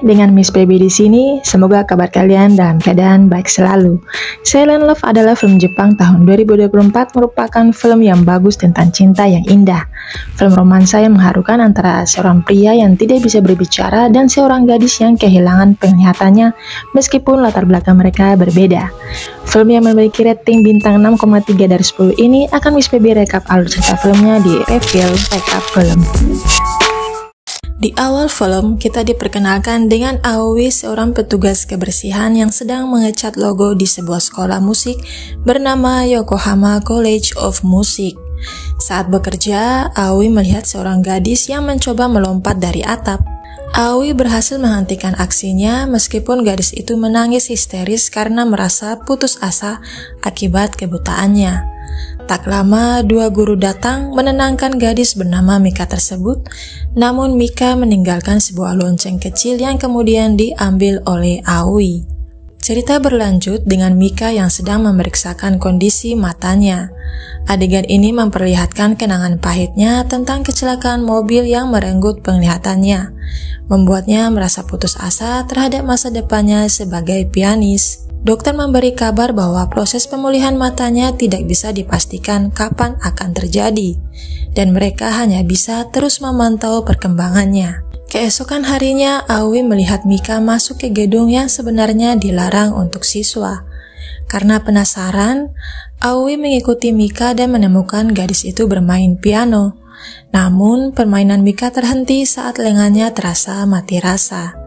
dengan Miss Baby di sini. Semoga kabar kalian dalam keadaan baik selalu. Silent Love adalah film Jepang tahun 2024, merupakan film yang bagus tentang cinta yang indah. Film romansa yang mengharukan antara seorang pria yang tidak bisa berbicara dan seorang gadis yang kehilangan penglihatannya meskipun latar belakang mereka berbeda. Film yang memiliki rating bintang 6,3 dari 10 ini akan Miss Baby rekap alur cerita filmnya di review rekap film. Di awal film, kita diperkenalkan dengan Aoi, seorang petugas kebersihan yang sedang mengecat logo di sebuah sekolah musik bernama Yokohama College of Music. Saat bekerja, Aoi melihat seorang gadis yang mencoba melompat dari atap. Aoi berhasil menghentikan aksinya meskipun gadis itu menangis histeris karena merasa putus asa akibat kebutaannya. Tak lama, dua guru datang menenangkan gadis bernama Mika tersebut, namun Mika meninggalkan sebuah lonceng kecil yang kemudian diambil oleh Aoi. Cerita berlanjut dengan Mika yang sedang memeriksakan kondisi matanya. Adegan ini memperlihatkan kenangan pahitnya tentang kecelakaan mobil yang merenggut penglihatannya, membuatnya merasa putus asa terhadap masa depannya sebagai pianis. Dokter memberi kabar bahwa proses pemulihan matanya tidak bisa dipastikan kapan akan terjadi, dan mereka hanya bisa terus memantau perkembangannya. Keesokan harinya, Aoi melihat Mika masuk ke gedung yang sebenarnya dilarang untuk siswa. Karena penasaran, Aoi mengikuti Mika dan menemukan gadis itu bermain piano. Namun, permainan Mika terhenti saat lengannya terasa mati rasa.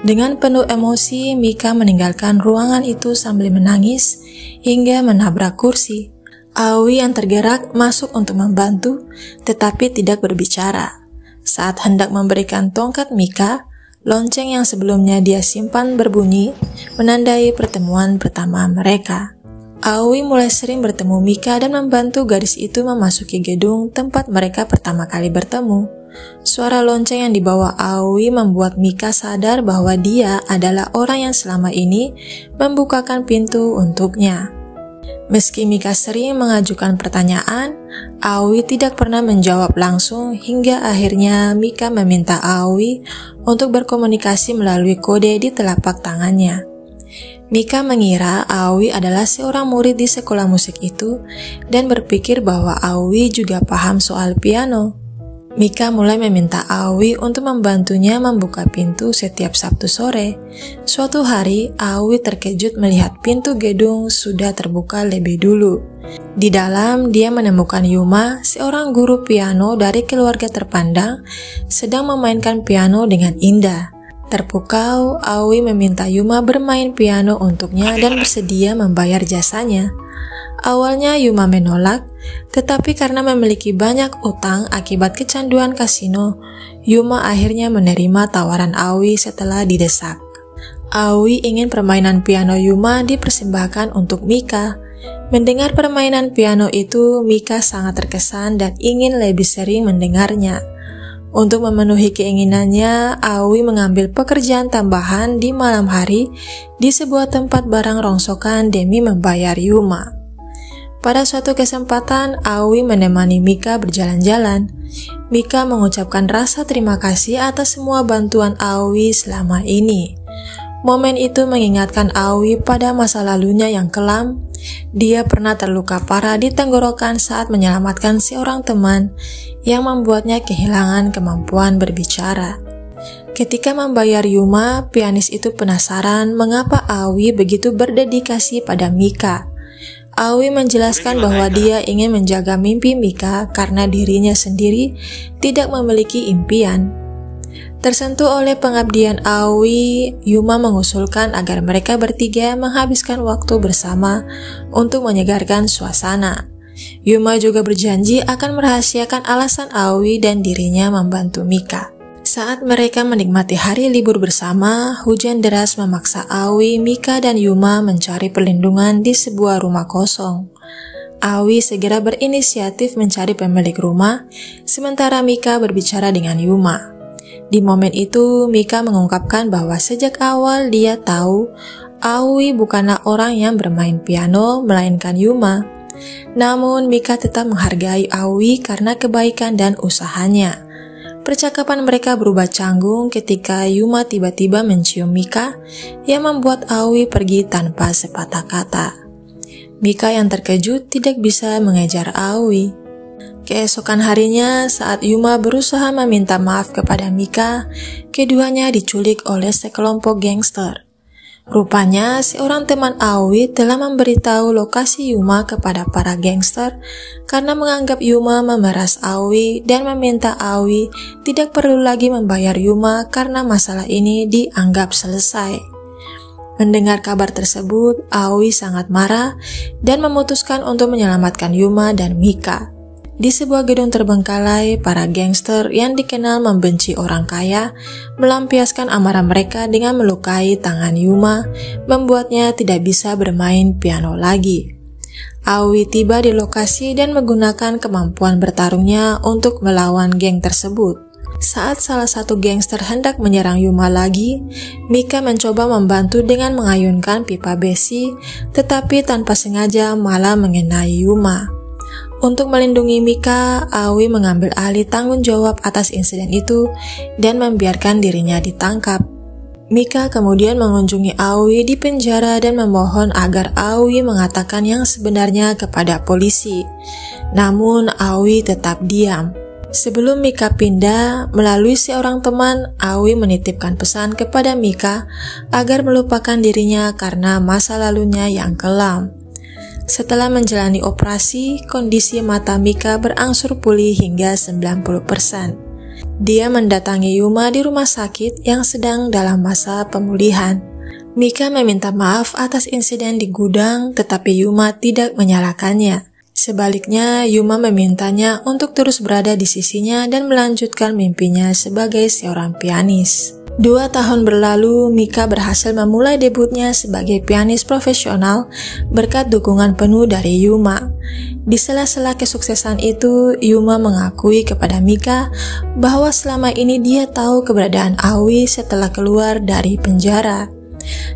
Dengan penuh emosi, Mika meninggalkan ruangan itu sambil menangis hingga menabrak kursi. Aoi yang tergerak masuk untuk membantu, tetapi tidak berbicara. Saat hendak memberikan tongkat Mika, lonceng yang sebelumnya dia simpan berbunyi, menandai pertemuan pertama mereka. Aoi mulai sering bertemu Mika dan membantu gadis itu memasuki gedung tempat mereka pertama kali bertemu. Suara lonceng yang dibawa Aoi membuat Mika sadar bahwa dia adalah orang yang selama ini membukakan pintu untuknya. Meski Mika sering mengajukan pertanyaan, Aoi tidak pernah menjawab langsung hingga akhirnya Mika meminta Aoi untuk berkomunikasi melalui kode di telapak tangannya. Mika mengira Aoi adalah seorang murid di sekolah musik itu dan berpikir bahwa Aoi juga paham soal piano. Mika mulai meminta Aoi untuk membantunya membuka pintu setiap Sabtu sore. Suatu hari, Aoi terkejut melihat pintu gedung sudah terbuka lebih dulu. Di dalam, dia menemukan Yuma, seorang guru piano dari keluarga terpandang, sedang memainkan piano dengan indah. Terpukau, Aoi meminta Yuma bermain piano untuknya dan bersedia membayar jasanya. Awalnya Yuma menolak, tetapi karena memiliki banyak utang akibat kecanduan kasino, Yuma akhirnya menerima tawaran Aoi setelah didesak. Aoi ingin permainan piano Yuma dipersembahkan untuk Mika. Mendengar permainan piano itu, Mika sangat terkesan dan ingin lebih sering mendengarnya. Untuk memenuhi keinginannya, Aoi mengambil pekerjaan tambahan di malam hari di sebuah tempat barang rongsokan demi membayar Yuma. Pada suatu kesempatan, Aoi menemani Mika berjalan-jalan. Mika mengucapkan rasa terima kasih atas semua bantuan Aoi selama ini. Momen itu mengingatkan Aoi pada masa lalunya yang kelam. Dia pernah terluka parah di tenggorokan saat menyelamatkan seorang teman yang membuatnya kehilangan kemampuan berbicara. Ketika membayar Yuma, pianis itu penasaran mengapa Aoi begitu berdedikasi pada Mika. Aoi menjelaskan bahwa dia ingin menjaga mimpi Mika karena dirinya sendiri tidak memiliki impian. Tersentuh oleh pengabdian Aoi, Yuma mengusulkan agar mereka bertiga menghabiskan waktu bersama untuk menyegarkan suasana. Yuma juga berjanji akan merahasiakan alasan Aoi dan dirinya membantu Mika. Saat mereka menikmati hari libur bersama, hujan deras memaksa Aoi, Mika, dan Yuma mencari perlindungan di sebuah rumah kosong. Aoi segera berinisiatif mencari pemilik rumah, sementara Mika berbicara dengan Yuma. Di momen itu, Mika mengungkapkan bahwa sejak awal dia tahu Aoi bukanlah orang yang bermain piano, melainkan Yuma. Namun, Mika tetap menghargai Aoi karena kebaikan dan usahanya. Percakapan mereka berubah canggung ketika Yuma tiba-tiba mencium Mika yang membuat Aoi pergi tanpa sepatah kata. Mika yang terkejut tidak bisa mengejar Aoi. Keesokan harinya, saat Yuma berusaha meminta maaf kepada Mika, keduanya diculik oleh sekelompok gangster. Rupanya, seorang teman Aoi telah memberitahu lokasi Yuma kepada para gangster karena menganggap Yuma memeras Aoi dan meminta Aoi tidak perlu lagi membayar Yuma karena masalah ini dianggap selesai. Mendengar kabar tersebut, Aoi sangat marah dan memutuskan untuk menyelamatkan Yuma dan Mika. Di sebuah gedung terbengkalai, para gangster yang dikenal membenci orang kaya melampiaskan amarah mereka dengan melukai tangan Yuma, membuatnya tidak bisa bermain piano lagi. Aoi tiba di lokasi dan menggunakan kemampuan bertarungnya untuk melawan geng tersebut. Saat salah satu gangster hendak menyerang Yuma lagi, Mika mencoba membantu dengan mengayunkan pipa besi, tetapi tanpa sengaja malah mengenai Yuma. Untuk melindungi Mika, Aoi mengambil alih tanggung jawab atas insiden itu dan membiarkan dirinya ditangkap. Mika kemudian mengunjungi Aoi di penjara dan memohon agar Aoi mengatakan yang sebenarnya kepada polisi. Namun Aoi tetap diam. Sebelum Mika pindah, melalui seorang teman, Aoi menitipkan pesan kepada Mika agar melupakan dirinya karena masa lalunya yang kelam. Setelah menjalani operasi, kondisi mata Mika berangsur pulih hingga 90%. Dia mendatangi Yuma di rumah sakit yang sedang dalam masa pemulihan. Mika meminta maaf atas insiden di gudang, tetapi Yuma tidak menyalahkannya. Sebaliknya, Yuma memintanya untuk terus berada di sisinya dan melanjutkan mimpinya sebagai seorang pianis. 2 tahun berlalu, Mika berhasil memulai debutnya sebagai pianis profesional berkat dukungan penuh dari Yuma. Di sela-sela kesuksesan itu, Yuma mengakui kepada Mika bahwa selama ini dia tahu keberadaan Aoi setelah keluar dari penjara.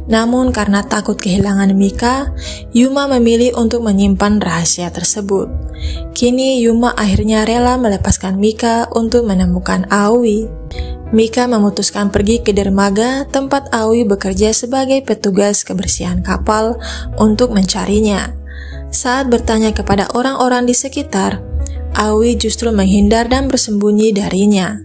Namun karena takut kehilangan Mika, Yuma memilih untuk menyimpan rahasia tersebut. Kini Yuma akhirnya rela melepaskan Mika untuk menemukan Aoi. Mika memutuskan pergi ke dermaga tempat Aoi bekerja sebagai petugas kebersihan kapal untuk mencarinya. Saat bertanya kepada orang-orang di sekitar, Aoi justru menghindar dan bersembunyi darinya.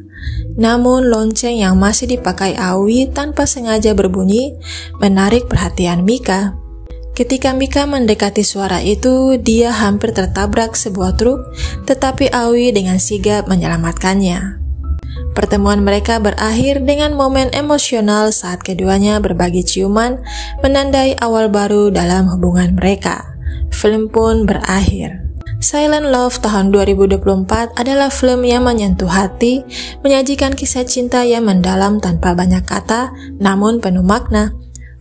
Namun lonceng yang masih dipakai Aoi tanpa sengaja berbunyi menarik perhatian Mika. Ketika Mika mendekati suara itu, dia hampir tertabrak sebuah truk, tetapi Aoi dengan sigap menyelamatkannya. Pertemuan mereka berakhir dengan momen emosional saat keduanya berbagi ciuman, menandai awal baru dalam hubungan mereka. Film pun berakhir. Silent Love tahun 2024 adalah film yang menyentuh hati, menyajikan kisah cinta yang mendalam tanpa banyak kata, namun penuh makna.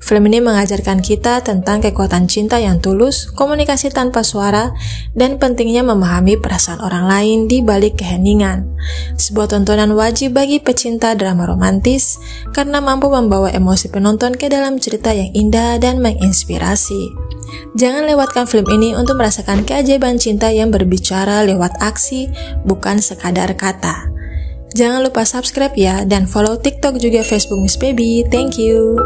Film ini mengajarkan kita tentang kekuatan cinta yang tulus, komunikasi tanpa suara, dan pentingnya memahami perasaan orang lain di balik keheningan. Sebuah tontonan wajib bagi pecinta drama romantis karena mampu membawa emosi penonton ke dalam cerita yang indah dan menginspirasi. Jangan lewatkan film ini untuk merasakan keajaiban cinta yang berbicara lewat aksi, bukan sekadar kata. Jangan lupa subscribe ya, dan follow TikTok juga Facebook Miss Baby. Thank you.